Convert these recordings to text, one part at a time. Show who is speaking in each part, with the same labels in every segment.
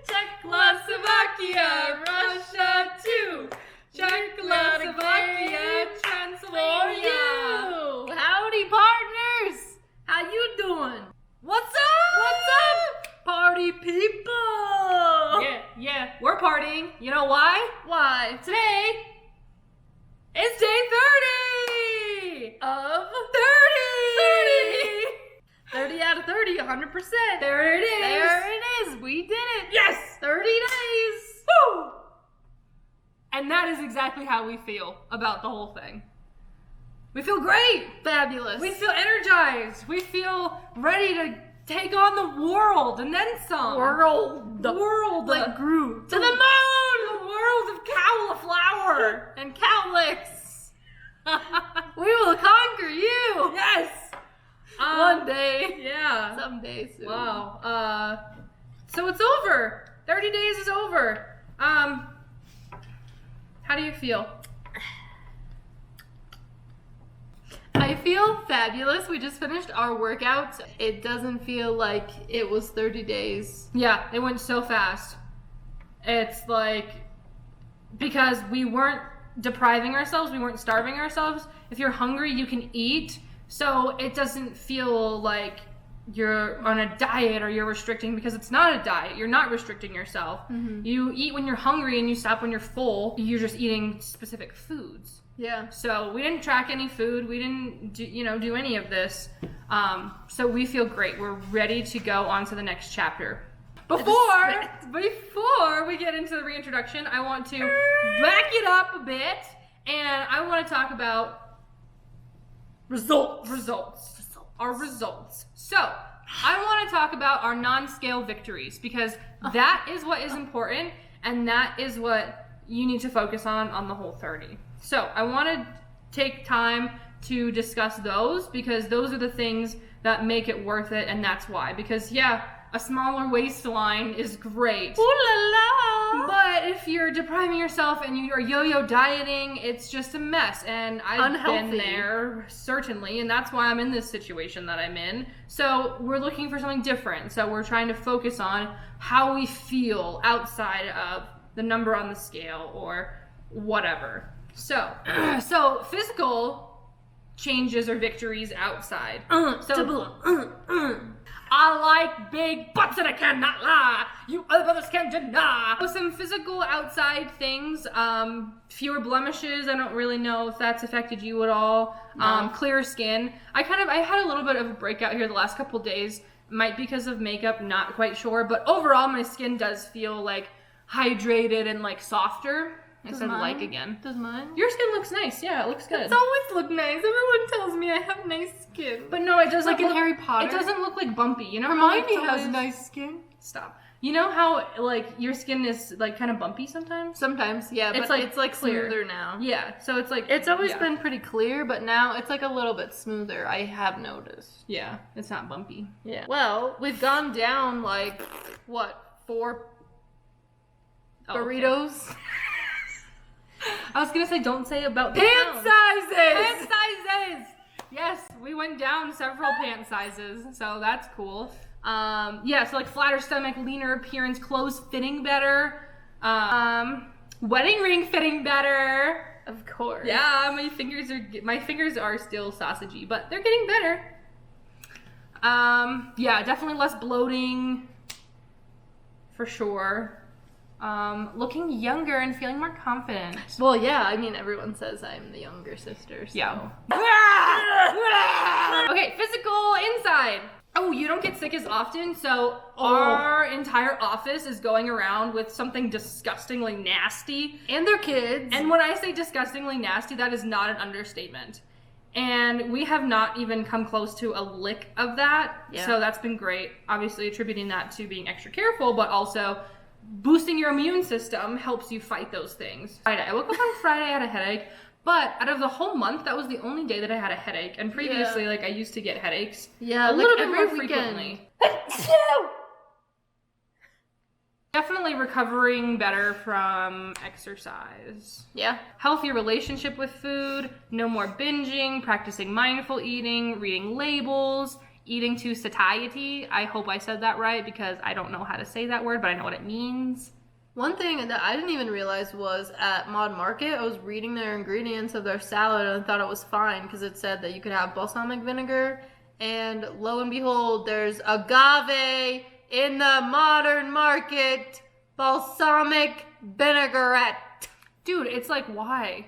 Speaker 1: Czechoslovakia, Russia too. Czechoslovakia, Transylvania.
Speaker 2: Howdy, partners. How you doing?
Speaker 1: What's up?
Speaker 2: What's up, party people?
Speaker 1: Yeah, we're partying. You know why?
Speaker 2: Why?
Speaker 1: Today is day 30
Speaker 2: Of
Speaker 1: 30.
Speaker 2: 30 out of 30, 100%.
Speaker 1: There it is.
Speaker 2: There it is. We did it.
Speaker 1: Yes.
Speaker 2: 30 days.
Speaker 1: Woo! And that is exactly how we feel about the whole thing. We feel great.
Speaker 2: Fabulous.
Speaker 1: We feel energized. We feel ready to take on the world and then some.
Speaker 2: world.
Speaker 1: Like
Speaker 2: Groot.
Speaker 1: to the moon. The world of cauliflower
Speaker 2: And cowlicks. We will conquer you.
Speaker 1: Yes.
Speaker 2: One day.
Speaker 1: Yeah.
Speaker 2: Someday soon.
Speaker 1: Wow. So it's over. 30 days is over. How do you feel?
Speaker 2: I feel fabulous. We just finished our workout. It doesn't feel like it was 30 days.
Speaker 1: Yeah, it went so fast. It's like, because we weren't depriving ourselves, we weren't starving ourselves. If you're hungry, you can eat. So it doesn't feel like you're on a diet or you're restricting, because it's not a diet. You're not restricting yourself.
Speaker 2: Mm-hmm.
Speaker 1: You eat when you're hungry and you stop when you're full. You're just eating specific foods.
Speaker 2: Yeah.
Speaker 1: So we didn't track any food. We didn't do any of this. So we feel great. We're ready to go on to the next chapter. Before we get into the reintroduction, I want to back it up a bit, and I want to talk about results. Our results. So I want to talk about our non-scale victories, because that is what is important, and that is what you need to focus on the whole 30. So I want to take time to discuss those, because those are the things that make it worth it, and that's why. Because yeah, a smaller waistline is great.
Speaker 2: Ooh la la!
Speaker 1: But if you're depriving yourself and you are yo-yo dieting, it's just a mess. And I've been there, certainly, and that's why I'm in this situation that I'm in. So we're looking for something different. So we're trying to focus on how we feel outside of the number on the scale or whatever. So physical changes or victories outside. I like big butts and I cannot lie. You other brothers can deny. So some physical outside things. Fewer blemishes. I don't really know if that's affected you at all.
Speaker 2: No.
Speaker 1: Clearer skin. I had a little bit of a breakout here the last couple days. Might be because of makeup, not quite sure. But overall, my skin does feel like hydrated and like softer. I said like again.
Speaker 2: Does mine?
Speaker 1: Your skin looks nice. Yeah, it looks good.
Speaker 2: It's always looked nice. Everyone tells me I have nice skin.
Speaker 1: But no, it doesn't
Speaker 2: Like in
Speaker 1: look,
Speaker 2: Harry Potter.
Speaker 1: It doesn't look like bumpy. You know how
Speaker 2: Hermione
Speaker 1: it's
Speaker 2: has
Speaker 1: always-
Speaker 2: nice skin.
Speaker 1: Stop. You know how like your skin is like kind of bumpy sometimes?
Speaker 2: Sometimes, yeah, but it's like
Speaker 1: clear.
Speaker 2: smoother now.
Speaker 1: Yeah, so it's like
Speaker 2: It's always
Speaker 1: yeah.
Speaker 2: been pretty clear, but now it's like a little bit smoother. I have noticed.
Speaker 1: Yeah, it's not bumpy.
Speaker 2: Yeah. Well, we've gone down like what, 4 burritos?
Speaker 1: Okay. I was gonna say don't say about the
Speaker 2: Pant
Speaker 1: pounds.
Speaker 2: sizes.
Speaker 1: Pant sizes. Yes, we went down several pant sizes, so that's cool. Yeah, so like flatter stomach, leaner appearance, clothes fitting better, wedding ring fitting better.
Speaker 2: Of course.
Speaker 1: Yeah, my fingers are still sausagey, but they're getting better. Yeah, definitely less bloating, for sure. Looking younger and feeling more confident.
Speaker 2: Well, yeah, I mean, everyone says I'm the younger sister, so.
Speaker 1: Yeah. Okay, physical inside. Oh, you don't get sick as often, so our entire office is going around with something disgustingly nasty.
Speaker 2: And their kids.
Speaker 1: And when I say disgustingly nasty, that is not an understatement. And we have not even come close to a lick of that.
Speaker 2: Yeah.
Speaker 1: So that's been great. Obviously attributing that to being extra careful, but also boosting your immune system helps you fight those things. I woke up on Friday, I had a headache. But out of the whole month, that was the only day that I had a headache. And previously, like, I used to get headaches.
Speaker 2: Yeah,
Speaker 1: a
Speaker 2: like
Speaker 1: little bit
Speaker 2: every
Speaker 1: more
Speaker 2: weekend.
Speaker 1: frequently. Definitely recovering better from exercise.
Speaker 2: Yeah.
Speaker 1: Healthier relationship with food, no more binging, practicing mindful eating, reading labels, eating to satiety. I hope I said that right because I don't know how to say that word, but I know what it means.
Speaker 2: One thing that I didn't even realize was at Mod Market, I was reading their ingredients of their salad and I thought it was fine because it said that you could have balsamic vinegar, and lo and behold, there's agave in the modern market balsamic vinaigrette.
Speaker 1: Dude, it's like, why?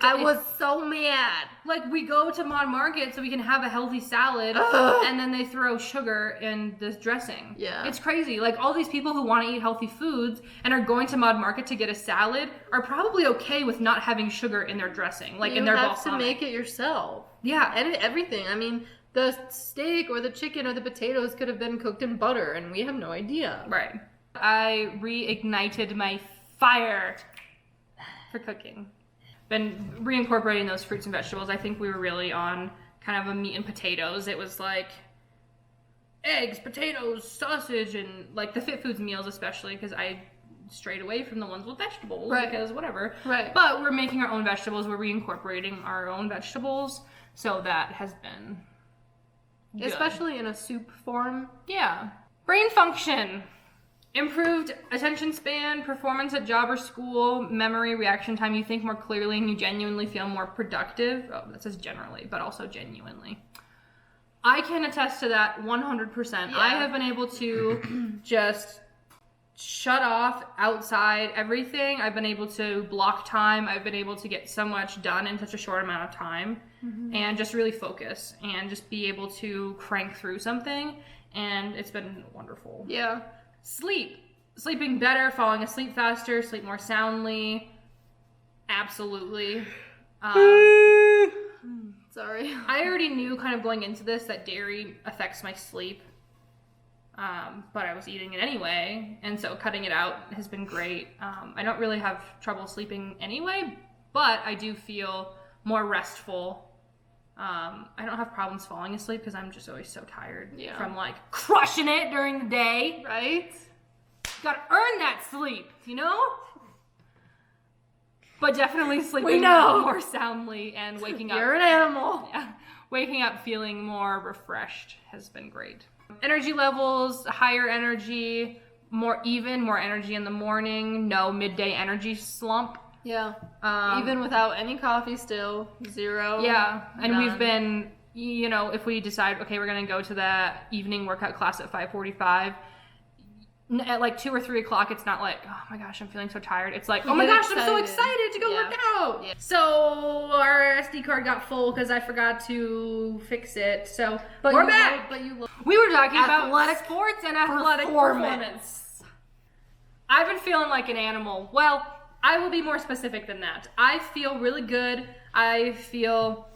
Speaker 2: I was so mad.
Speaker 1: Like, we go to Mod Market so we can have a healthy salad, and then they throw sugar in this dressing.
Speaker 2: Yeah.
Speaker 1: It's crazy. Like, all these people who want to eat healthy foods and are going to Mod Market to get a salad are probably okay with not having sugar in their dressing, like in their balsamic.
Speaker 2: You have to make it yourself.
Speaker 1: Yeah.
Speaker 2: And everything. I mean, the steak or the chicken or the potatoes could have been cooked in butter, and we have no idea.
Speaker 1: Right. I reignited my fire for cooking. Been reincorporating those fruits and vegetables. I think we were really on kind of a meat and potatoes. It was like eggs, potatoes, sausage, and like the Fit Foods meals especially, because I strayed away from the ones with vegetables,
Speaker 2: right,
Speaker 1: because whatever.
Speaker 2: Right.
Speaker 1: But we're making our own vegetables. We're reincorporating our own vegetables. So that has been good.
Speaker 2: Especially in a soup form.
Speaker 1: Yeah. Brain function. Improved attention span, performance at job or school, memory, reaction time. You think more clearly and you genuinely feel more productive. Oh, that says generally, but also genuinely. I can attest to that 100%.
Speaker 2: Yeah.
Speaker 1: I have been able to just shut off outside everything. I've been able to block time. I've been able to get so much done in such a short amount of time, and just really focus and just be able to crank through something. And it's been wonderful.
Speaker 2: Yeah.
Speaker 1: Sleeping better, falling asleep faster, sleep more soundly. Absolutely.
Speaker 2: Sorry.
Speaker 1: I already knew kind of going into this that dairy affects my sleep. But I was eating it anyway, and so cutting it out has been great. I don't really have trouble sleeping anyway, but I do feel more restful. I don't have problems falling asleep because I'm just always so tired from like crushing it during the day.
Speaker 2: Right?
Speaker 1: Gotta earn that sleep, you know? But definitely sleeping more soundly and waking up.
Speaker 2: You're an animal.
Speaker 1: Yeah, waking up feeling more refreshed has been great. Energy levels, higher energy, more energy in the morning, no midday energy slump.
Speaker 2: Yeah. Even without any coffee still, zero.
Speaker 1: Yeah. And
Speaker 2: none.
Speaker 1: we've been, you know, if we decide, okay, we're going to go to that evening workout class at 5:45, at like 2 or 3 o'clock, it's not like, oh my gosh, I'm feeling so tired. It's like, oh my gosh, I'm so excited to go work out. Yeah. So our SD card got full because I forgot to fix it. So we're back. We were talking about sports and athletic performance. I've been feeling like an animal. Well, I will be more specific than that. I feel really good. I feel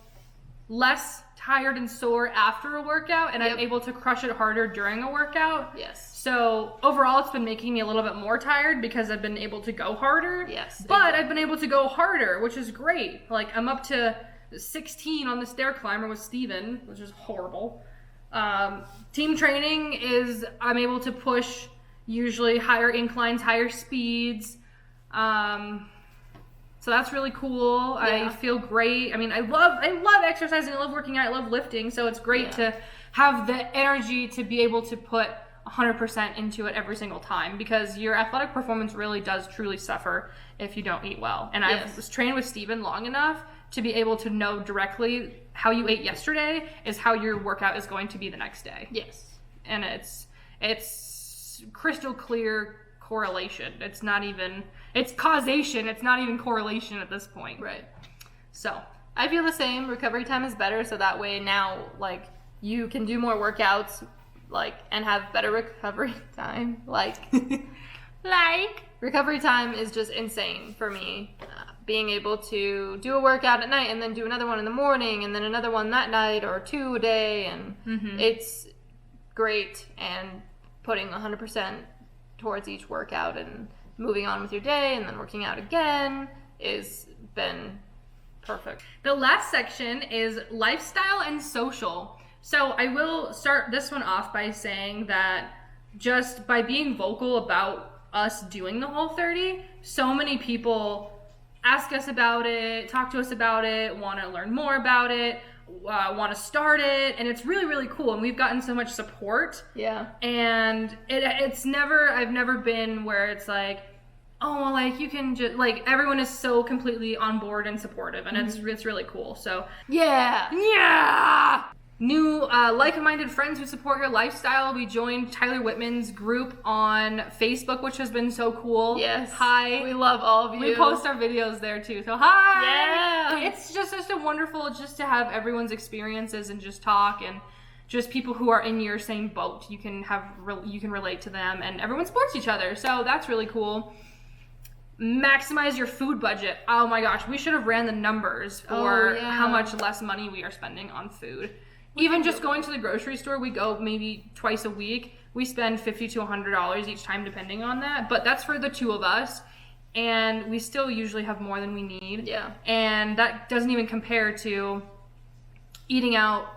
Speaker 1: less tired and sore after a workout, and I'm able to crush it harder during a workout.
Speaker 2: Yes.
Speaker 1: So overall, it's been making me a little bit more tired because I've been able to go harder.
Speaker 2: Yes.
Speaker 1: But I've been able to go harder, which is great. Like, I'm up to 16 on the stair climber with Steven, which is horrible. Team training is I'm able to push usually higher inclines, higher speeds. So that's really cool. Yeah. I feel great. I mean, I love exercising. I love working out. I love lifting. So it's great to have the energy to be able to put 100% into it every single time, because your athletic performance really does truly suffer if you don't eat well. And I was trained with Steven long enough to be able to know directly how you ate yesterday is how your workout is going to be the next day.
Speaker 2: Yes.
Speaker 1: And it's crystal clear correlation. It's causation. It's not even correlation at this point.
Speaker 2: Right.
Speaker 1: So
Speaker 2: I feel the same. Recovery time is better, so that way now, like, you can do more workouts, like, and have better recovery time. Like, recovery time is just insane for me. Being able to do a workout at night and then do another one in the morning and then another one that night or 2 a day, and it's great. And putting 100% towards each workout and moving on with your day and then working out again is been perfect.
Speaker 1: The last section is lifestyle and social. So I will start this one off by saying that just by being vocal about us doing the Whole30, so many people ask us about it, talk to us about it, want to learn more about it. want to start it, and it's really, really cool. And we've gotten so much support.
Speaker 2: Yeah.
Speaker 1: And I've never been where it's like, oh, well, like you can just, like, everyone is so completely on board and supportive, and it's really cool. So yeah. New like-minded friends who support your lifestyle. We joined Tyler Whitman's group on Facebook, which has been so cool.
Speaker 2: Yes.
Speaker 1: Hi.
Speaker 2: We love all of you.
Speaker 1: We post our videos there too. So hi.
Speaker 2: Yeah.
Speaker 1: It's just a wonderful just to have everyone's experiences and just talk, and just people who are in your same boat. You can relate to them, and everyone supports each other. So that's really cool. Maximize your food budget. Oh my gosh, we should have ran the numbers for how much less money we are spending on food. Even just going to the grocery store, we go maybe twice a week. We spend $50 to $100 each time, depending on that. But that's for the two of us, and we still usually have more than we need.
Speaker 2: Yeah.
Speaker 1: And that doesn't even compare to eating out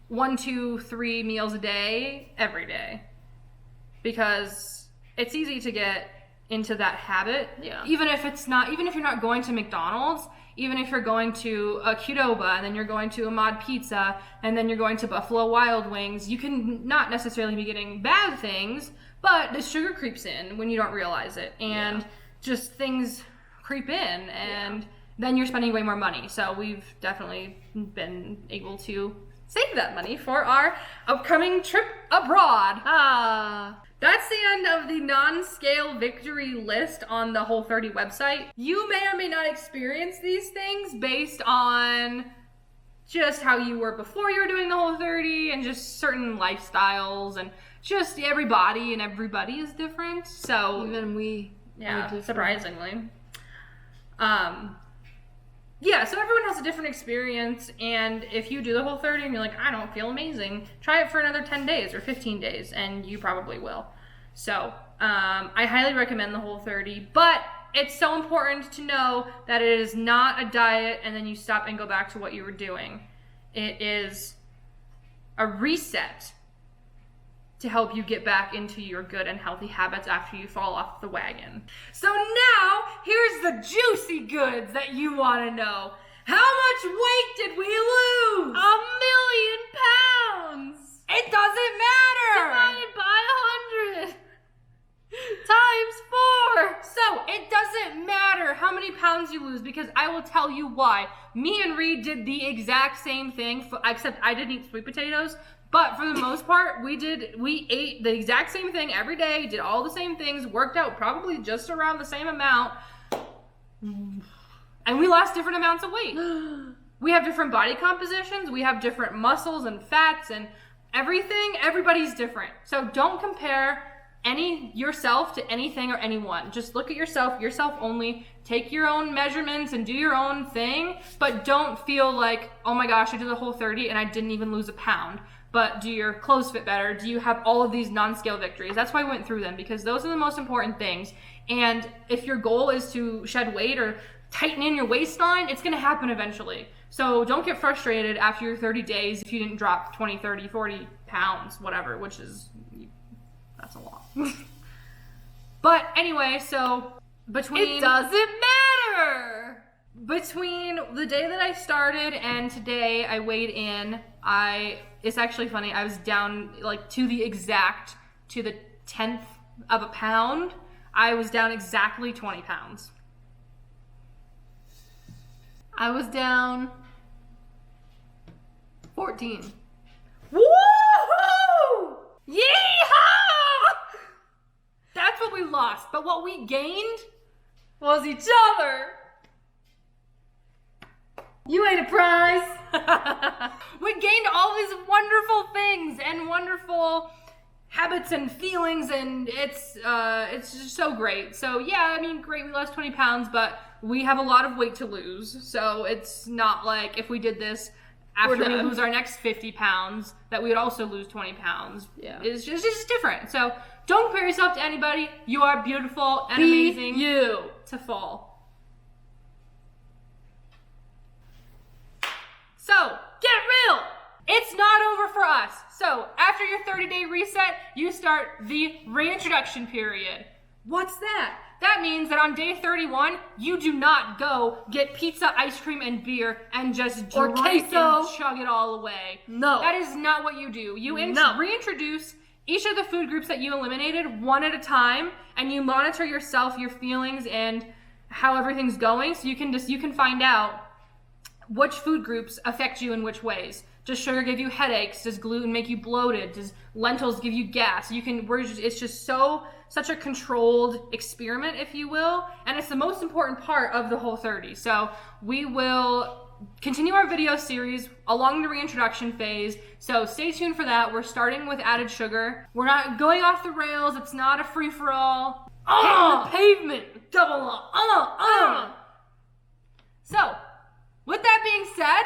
Speaker 1: 1, 2, 3 meals a day every day, because it's easy to get into that habit.
Speaker 2: Yeah.
Speaker 1: Even if you're not going to McDonald's, even if you're going to a Qdoba, and then you're going to a Mod Pizza, and then you're going to Buffalo Wild Wings, you can not necessarily be getting bad things, but the sugar creeps in when you don't realize it, and just things creep in, and then you're spending way more money. So we've definitely been able to save that money for our upcoming trip abroad. That's the end of the non-scale victory list on the Whole30 website. You may or may not experience these things based on just how you were before you were doing the Whole30, and just certain lifestyles, and just everybody is different. So
Speaker 2: even we
Speaker 1: surprisingly. So everyone has a different experience, and if you do the Whole30 and you're like, I don't feel amazing, try it for another 10 days or 15 days, and you probably will. So I highly recommend the Whole30, but it's so important to know that it is not a diet and then you stop and go back to what you were doing. It is a reset to help you get back into your good and healthy habits after you fall off the wagon. So now, here's the juicy goods that you want to know. How much weight did we lose?
Speaker 2: 1,000,000 pounds!
Speaker 1: It doesn't matter!
Speaker 2: Divided by 100 times 4!
Speaker 1: So, it doesn't matter how many pounds you lose, because I will tell you why. Me and Reed did the exact same thing, except I didn't eat sweet potatoes. But for the most part, we ate the exact same thing every day, did all the same things, worked out probably just around the same amount, and we lost different amounts of weight. We have different body compositions, we have different muscles and fats and everything. Everybody's different. So don't compare yourself to anything or anyone. Just look at yourself only. Take your own measurements and do your own thing, but don't feel like, oh my gosh, I did the Whole30 and I didn't even lose a pound. But do your clothes fit better? Do you have all of these non-scale victories? That's why I went through them, because those are the most important things. And if your goal is to shed weight or tighten in your waistline, it's going to happen eventually. So don't get frustrated after your 30 days if you didn't drop 20, 30, 40 pounds, whatever, that's a lot. But anyway, so
Speaker 2: it doesn't matter!
Speaker 1: Between the day that I started and today I weighed in, it's actually funny, I was down like to the 10th of a pound. I was down exactly 20 pounds.
Speaker 2: I was down 14.
Speaker 1: Woohoo! Yeehaw! That's what we lost, but what we gained was each other. You ain't a prize. We gained all these wonderful things and wonderful habits and feelings, and it's just so great. So yeah, I mean, great, we lost 20 pounds, but we have a lot of weight to lose. So it's not like if we did this after we lose our next 50 pounds, that we would also lose 20 pounds.
Speaker 2: Yeah.
Speaker 1: It's just different. So don't compare yourself to anybody. You are beautiful and amazing to fall. So, get real! It's not over for us. So, after your 30-day reset, you start the reintroduction period. What's that? That means that on day 31, you do not go get pizza, ice cream, and beer and just
Speaker 2: Or
Speaker 1: drink
Speaker 2: queso.
Speaker 1: and chug it all away.
Speaker 2: No.
Speaker 1: That is not what you do. You
Speaker 2: No.
Speaker 1: reintroduce each of the food groups that you eliminated one at a time, and you monitor yourself, your feelings, and how everything's going, so you can find out which food groups affect you in which ways. Does sugar give you headaches? Does gluten make you bloated? Does lentils give you gas? It's just such a controlled experiment, if you will, and it's the most important part of the Whole30. So we will continue our video series along the reintroduction phase. So stay tuned for that. We're starting with added sugar. We're not going off the rails. It's not a free-for-all.
Speaker 2: Hitting the pavement.
Speaker 1: Double. So, with that being said,